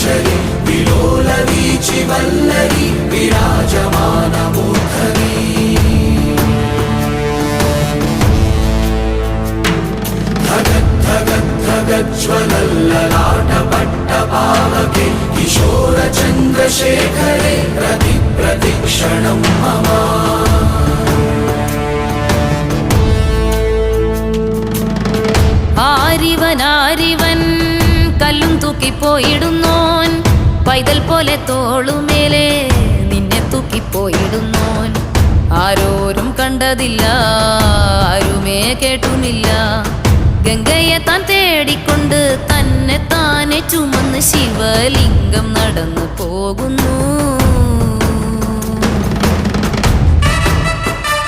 ചരാചരി വിലോല വീചി വല്ലരി വിരാജമാനമൂർധനി ജ്വലല്ലലാടപട്ടപാവകേ കിശോര ചന്ദ്രശേഖരേ പ്രതിക്ഷണം മമ ആരിവൻ കല്ലും തൂക്കിപ്പോയിടുന്നോൻ പൈതൽ പോലെ തോളുമേലെ നിന്നെ തൂക്കിപ്പോയിടുന്നോൻ ആരോരും കണ്ടതില്ല ആരുമേ കേട്ടുമില്ല ഗംഗയെ താൻ തേടിക്കൊണ്ട് തന്നെ താനെ ചുമന്ന് ശിവലിംഗം നടന്നു പോകുന്നു